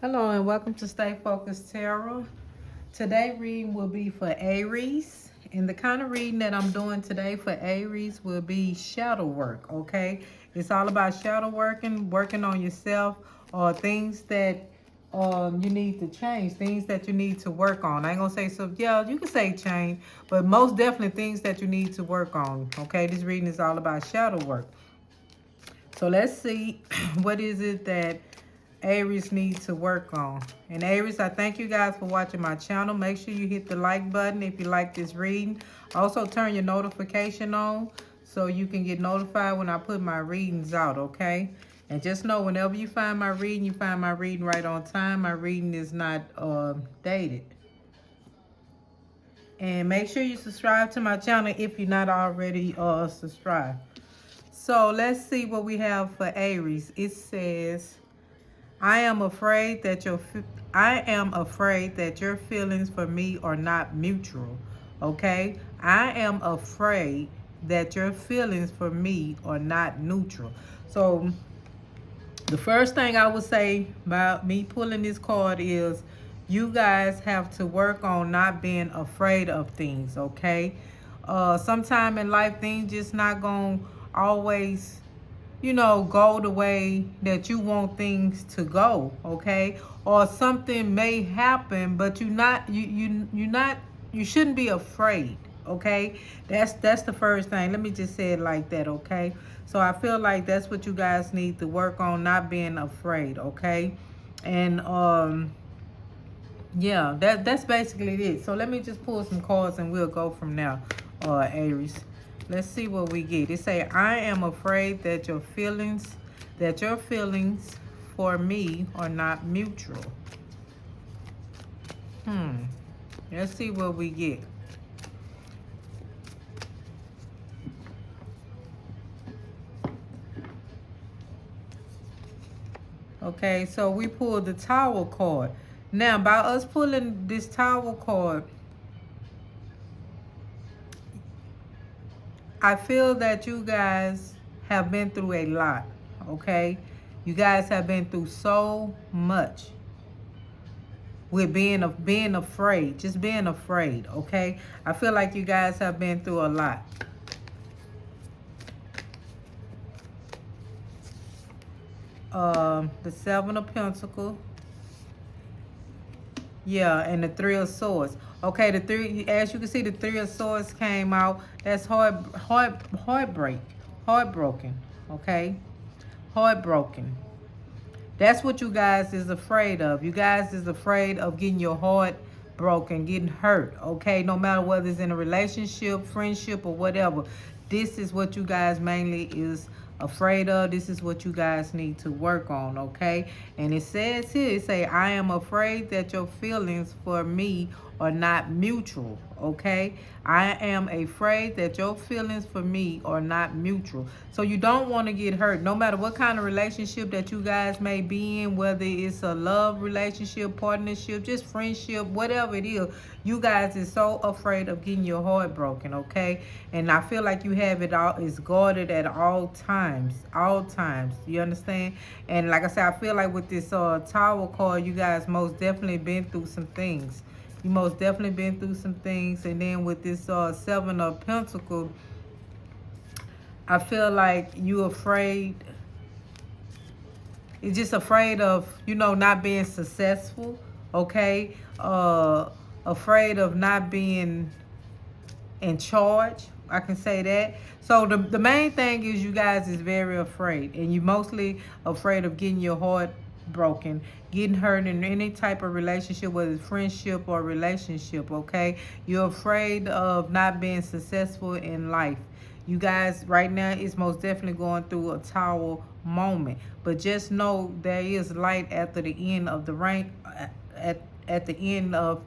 Hello and welcome to Stay Focused Tarot. Today reading will be for Aries. And the kind of reading that I'm doing today for Aries will be shadow work, okay? It's all about shadow working on yourself, or things that you need to change, things that you need to work on. I ain't gonna say so, yeah, you can say change, but most definitely things that you need to work on, okay? This reading is all about shadow work. So let's see what is it that Aries needs to work on. And Aries, I thank you guys for watching my channel. Make sure you hit the like button if you like this reading. Also turn your notification on so you can get notified when I put my readings out, okay? And just know whenever you find my reading, you find my reading right on time. My reading is not dated. And make sure you subscribe to my channel if you're not already subscribed. So let's see what we have for Aries. It says, I am afraid that your feelings for me are not mutual. Okay? I am afraid that your feelings for me are not neutral. So the first thing I would say about me pulling this card is you guys have to work on not being afraid of things, okay? Sometime in life things just not gonna always go the way that you want things to go, okay? Or something may happen, but you shouldn't be afraid, okay? That's the first thing. Let me just say it like that, okay? So I feel like that's what you guys need to work on, not being afraid, okay? And yeah, that's basically it. So let me just pull some cards and we'll go from there, Aries. Let's see what we get. It say, I am afraid that your feelings for me are not mutual. Let's see what we get. Okay, so we pulled the Tower card. Now, by us pulling this Tower card, I feel that you guys have been through a lot, okay? You guys have been through so much with being afraid, just being afraid, okay? I feel like you guys have been through a lot. The Seven of Pentacles. Yeah, and the Three of Swords. Okay, the three, as you can see, the Three of Swords came out. That's heartbroken. Okay, heartbroken. That's what you guys is afraid of. You guys is afraid of getting your heart broken, getting hurt, okay? No matter whether it's in a relationship, friendship, or whatever. This is what you guys mainly is afraid of. This is what you guys need to work on, okay? And it says here, it say, I am afraid that your feelings for me are not mutual, okay? I am afraid that your feelings for me are not mutual. So you don't want to get hurt, no matter what kind of relationship that you guys may be in, whether it's a love relationship, partnership, just friendship, whatever it is. You guys is so afraid of getting your heart broken, okay? And I feel like you have it all, it's guarded at all times, you understand? And like I said, I feel like with this Tower card, you guys most definitely been through some things. You most definitely been through some things. And then with this Seven of Pentacles, I feel like you afraid. You're just afraid of, not being successful, okay? Afraid of not being in charge. I can say that. So the main thing is you guys is very afraid. And you mostly afraid of getting your heart broken, getting hurt in any type of relationship, whether it's friendship or relationship, okay? You're afraid of not being successful in life. You guys right now is most definitely going through a Tower moment. But just know there is light after the end of the rain, at the end of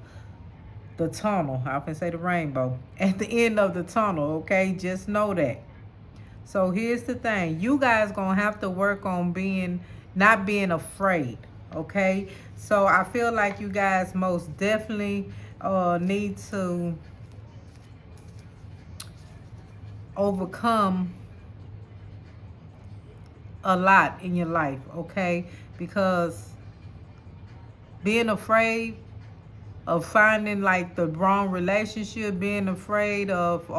the tunnel. I can say the rainbow. At the end of the tunnel, okay? Just know that. So here's the thing. You guys gonna have to work on not being afraid, okay? So I feel like you guys most definitely need to overcome a lot in your life, okay? Because being afraid of finding like the wrong relationship, being afraid of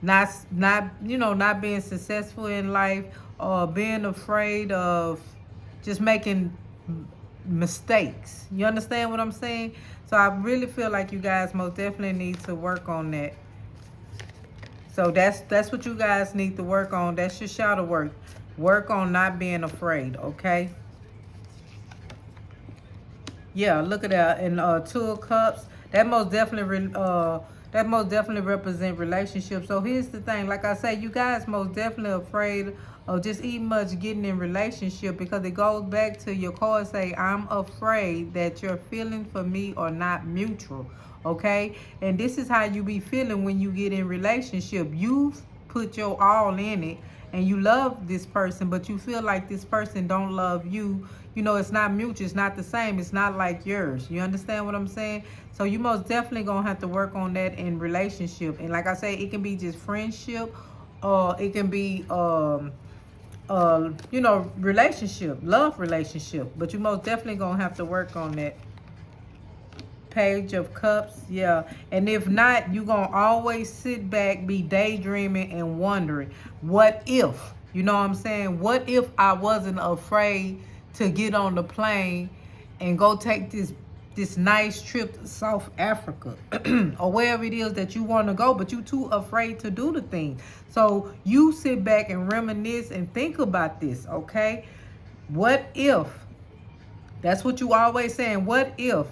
not being successful in life, or being afraid of just making mistakes. You understand what I'm saying? So I really feel like you guys most definitely need to work on that. So that's what you guys need to work on. That's your shadow work. Work on not being afraid, okay? Yeah, look at that. And Two of Cups, that most definitely represent relationships. So here's the thing, like I say, you guys most definitely afraid of just even much getting in relationship, because it goes back to your card say, I'm afraid that your feelings for me are not mutual. Okay? And this is how you be feeling when you get in relationship. You've put your all in it, and you love this person, but you feel like this person don't love you. You know, it's not mutual, it's not the same, it's not like yours. You understand what I'm saying? So you most definitely gonna have to work on that in relationship. And like I say, it can be just friendship, or it can be relationship, love relationship, but you most definitely gonna have to work on that. Page of Cups, yeah. And if not, you gonna always sit back, be daydreaming and wondering, what if? You know what I'm saying? What if I wasn't afraid to get on the plane and go take this nice trip to South Africa or wherever it is that you want to go, but you too afraid to do the thing. So you sit back and reminisce and think about this, okay? What if? That's what you always saying. What if,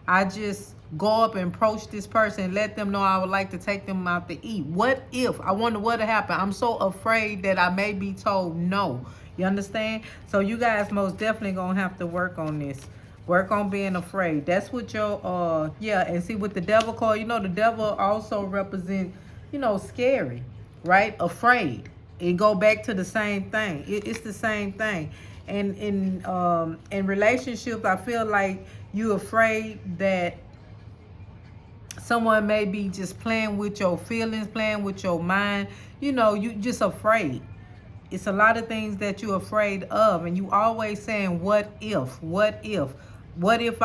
I just go up and approach this person and let them know I would like to take them out to eat? What if? I wonder what would happen. I'm so afraid that I may be told no. You understand? So you guys most definitely gonna have to work on this. Work on being afraid. That's what your and see with the devil card, the devil also represent, scary, right? Afraid. It go back to the same thing. It's the same thing. And in relationships, I feel like you afraid that someone may be just playing with your feelings, playing with your mind. You just afraid. It's a lot of things that you're afraid of, and you always saying, what if? What if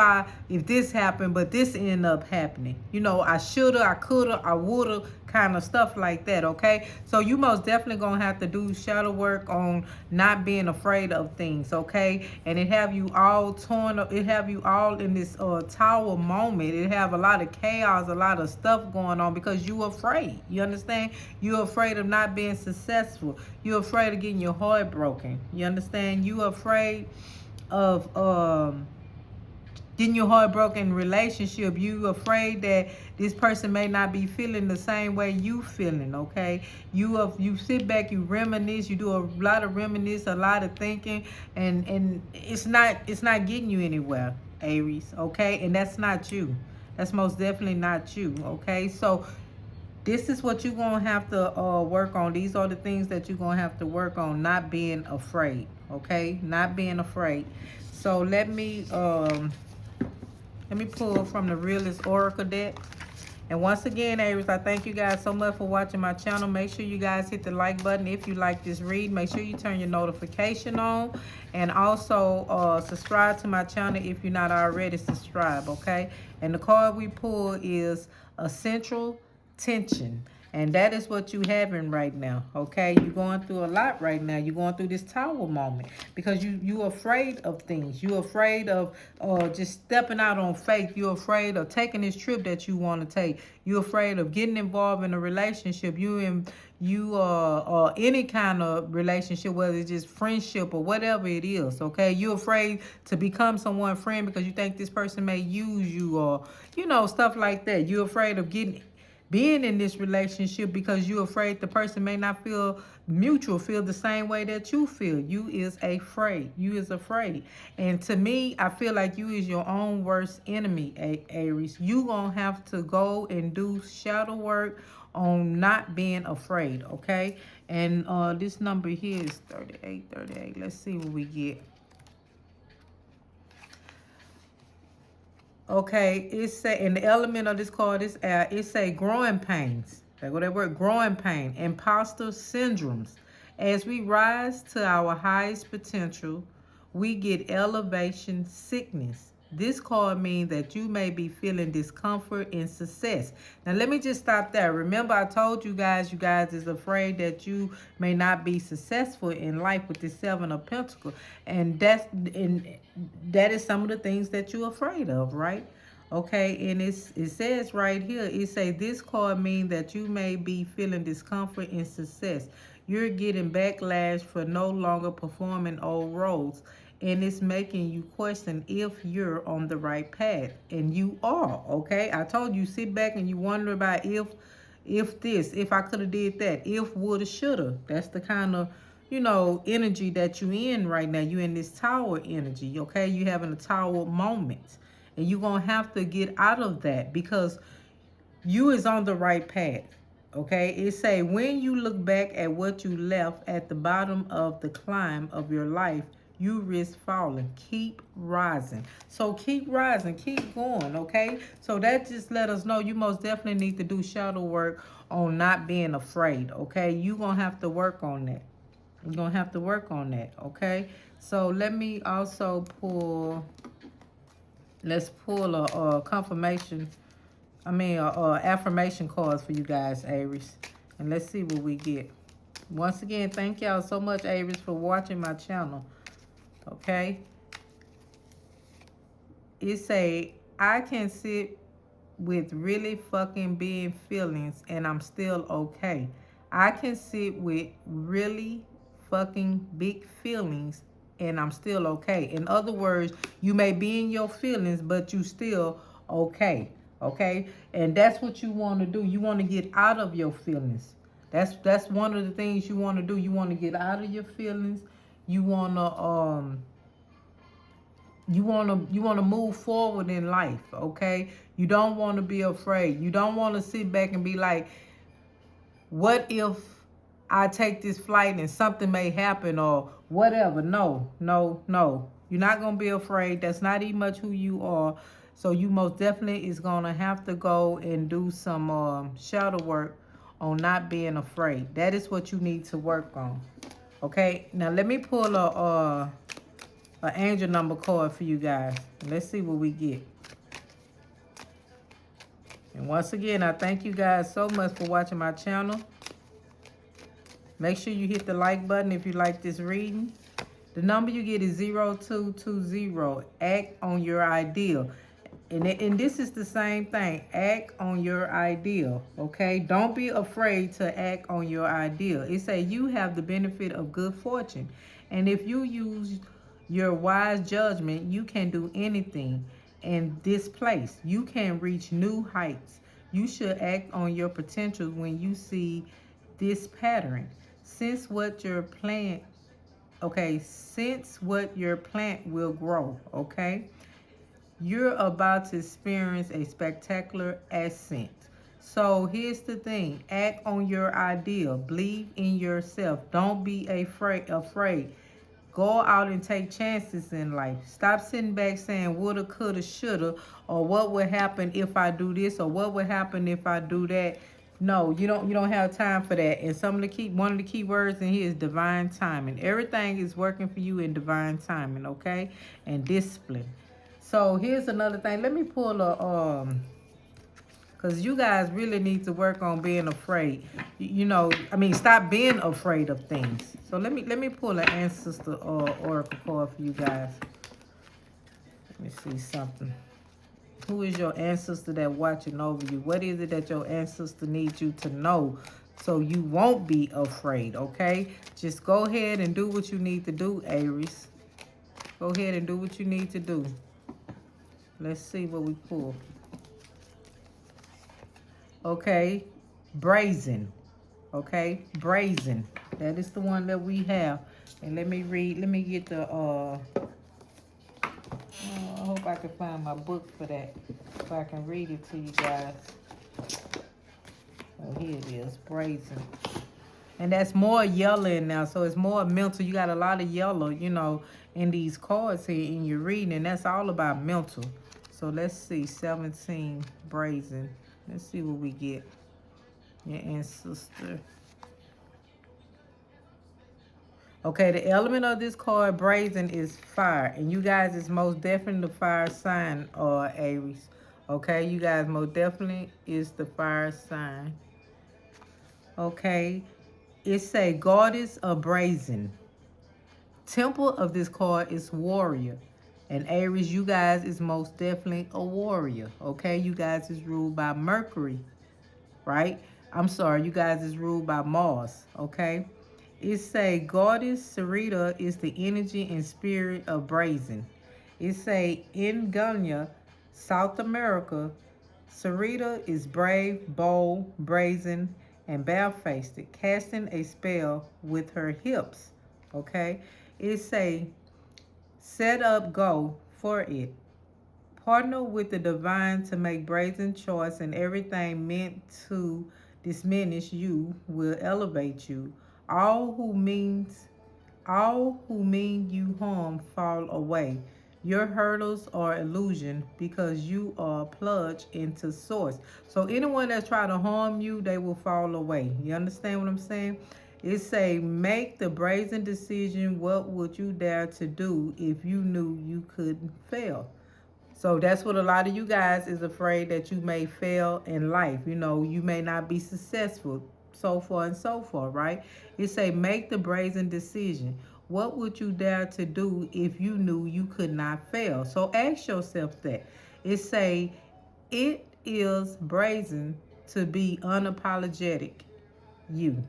this happened, but this ended up happening? I shoulda, I coulda, I woulda, kind of stuff like that, okay? So you most definitely gonna have to do shadow work on not being afraid of things, okay? And it have you all torn up, it have you all in this tower moment. It have a lot of chaos, a lot of stuff going on because you afraid. You understand? You're afraid of not being successful. You're afraid of getting your heart broken. You understand? You afraid of getting your heart broken in relationship. You afraid that this person may not be feeling the same way you feeling, okay? You sit back, you reminisce, you do a lot of reminisce, a lot of thinking, and it's not getting you anywhere, Aries, okay? And that's not you. That's most definitely not you, okay? So this is what you're going to have to work on. These are the things that you're going to have to work on, not being afraid, okay? Not being afraid. So let me pull from the Realist Oracle deck. And once again, Aries, I thank you guys so much for watching my channel. Make sure you guys hit the like button if you like this read. Make sure you turn your notification on. And also subscribe to my channel if you're not already subscribed, okay? And the card we pull is a central tension. And that is what you having right now, okay? You're going through a lot right now. You're going through this tower moment because you're afraid of things. You're afraid of just stepping out on faith. You're afraid of taking this trip that you want to take. You're afraid of getting involved in a relationship. Any kind of relationship, whether it's just friendship or whatever it is, okay? You're afraid to become someone's friend because you think this person may use you, or stuff like that. You're afraid of being in this relationship because you're afraid the person may not feel the same way that you feel. You is afraid. And to me, I feel like you is your own worst enemy, Aries. You gonna have to go and do shadow work on not being afraid, okay? And this number here is 38. Let's see what we get. Okay, and the element of this card is air. It say growing pains. There go that word, growing pain, imposter syndromes. As we rise to our highest potential, we get elevation sickness. This card means that you may be feeling discomfort in success. Now, let me just stop there. Remember, I told you guys is afraid that you may not be successful in life with the Seven of Pentacles. And that is some of the things that you're afraid of, right? Okay, and it says right here, it say this card means that you may be feeling discomfort in success. You're getting backlash for no longer performing old roles, and it's making you question if you're on the right path, and you are. Okay, I told you, sit back and you wonder about if I could have did that, if woulda shoulda. That's the kind of energy that you in right now. You in this tower energy. Okay, you having a tower moment, and you're gonna have to get out of that because you is on the right path. Okay, it say when you look back at what you left at the bottom of the climb of your life, you risk falling. Keep rising. So keep rising, keep going. Okay, so that just let us know you most definitely need to do shadow work on not being afraid. Okay, you gonna have to work on that. You're gonna have to work on that. Okay, so let me also pull. Let's pull a confirmation. Affirmation cards for you guys, Aries. And let's see what we get. Once again, thank y'all so much, Aries, for watching my channel. Okay. It say, I can sit with really fucking big feelings and I'm still okay. I can sit with really fucking big feelings and I'm still okay. In other words, you may be in your feelings, but you still okay. Okay? And that's what you want to do. You want to get out of your feelings. That's one of the things you want to do. You want to get out of your feelings. You want to you want to move forward in life. Okay, you don't want to be afraid. You don't want to sit back and be like, what if I take this flight and something may happen or whatever. No, no, no, you're not going to be afraid. That's not even much who you are. So you most definitely is going to have to go and do some shadow work on not being afraid. That is what you need to work on. Okay, now let me pull a angel number card for you guys. Let's see what we get. And once again, I thank you guys so much for watching my channel. Make sure you hit the like button if you like this reading. The number you get is 0220. Act on your ideal. And this is the same thing. Act on your ideal. Okay? Don't be afraid to act on your ideal. It says you have the benefit of good fortune. And if you use your wise judgment, you can do anything in this place. You can reach new heights. You should act on your potential when you see this pattern. Since what your plant will grow. Okay, you're about to experience a spectacular ascent. So here's the thing: act on your ideal. Believe in yourself. Don't be afraid. Go out and take chances in life. Stop sitting back saying woulda, coulda, shoulda, or what would happen if I do this, or what would happen if I do that. No, you don't have time for that. And one of the key words in here is divine timing. Everything is working for you in divine timing, okay? And discipline. So here's another thing. Let me pull because you guys really need to work on being afraid. Stop being afraid of things. So let me pull an ancestor oracle card for you guys. Let me see something. Who is your ancestor that watching over you? What is it that your ancestor needs you to know so you won't be afraid, okay? Just go ahead and do what you need to do, Aries. Go ahead and do what you need to do. Let's see what we pull. Okay, brazen. Okay, brazen. That is the one that we have. And let me get the I hope I can find my book for that, so I can read it to you guys. Oh, here it is, brazen. And that's more yellow in now, so it's more mental. You got a lot of yellow, in these cards here in your reading, and that's all about mental. So let's see, 17, brazen. Let's see what we get. Your ancestor. Okay, the element of this card, brazen, is fire. And you guys is most definitely the fire sign, or Aries. Okay, you guys most definitely is the fire sign. Okay, it say goddess of brazen. Temple of this card is warrior. And Aries, you guys is most definitely a warrior. Okay, you guys is ruled by Mercury, right? I'm sorry, you guys is ruled by Mars, okay? It say goddess Sarita is the energy and spirit of brazen. It say in Gunya, South America, Sarita is brave, bold, brazen, and barefaced, casting a spell with her hips. Okay? It say set up go for it. Partner with the divine to make brazen choice, and everything meant to diminish you will elevate you. All who means all who mean you harm fall away. Your hurdles are illusion because you are plunged into source. So anyone that's trying to harm you, they will fall away. You understand what I'm saying? It say, make the brazen decision. What would you dare to do if you knew you couldn't fail? So that's what a lot of you guys is afraid that you may fail in life. You know, you may not be successful, so forth and so forth, right? It say make the brazen decision. What would you dare to do if you knew you could not fail? So ask yourself that. It say it is brazen to be unapologetic you.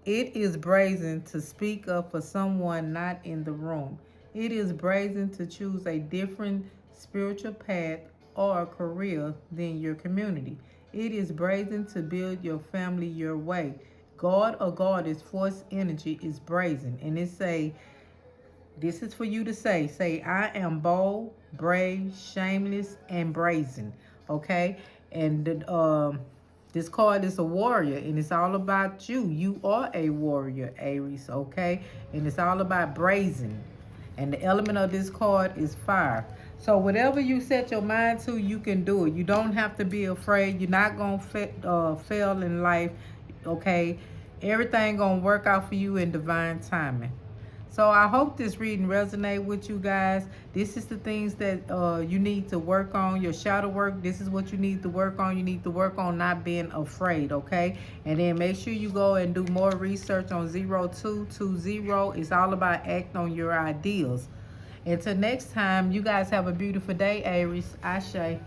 It is brazen to speak up for someone not in the room. It is brazen to choose a different spiritual path or career than your community. It is brazen to build your family your way. God or goddess force energy is brazen. And it say this is for you to say. Say, I am bold, brave, shameless, and brazen. Okay? And this card is a warrior, and it's all about you. You are a warrior, Aries, okay? And it's all about brazen. And the element of this card is fire. So whatever you set your mind to, you can do it. You don't have to be afraid. You're not going to fail in life, okay? Everything going to work out for you in divine timing. So I hope this reading resonate with you guys. This is the things that you need to work on. Your shadow work, this is what you need to work on. You need to work on not being afraid, okay? And then make sure you go and do more research on 0220. It's all about acting on your ideals. Until next time, you guys have a beautiful day, Aries. Ashe.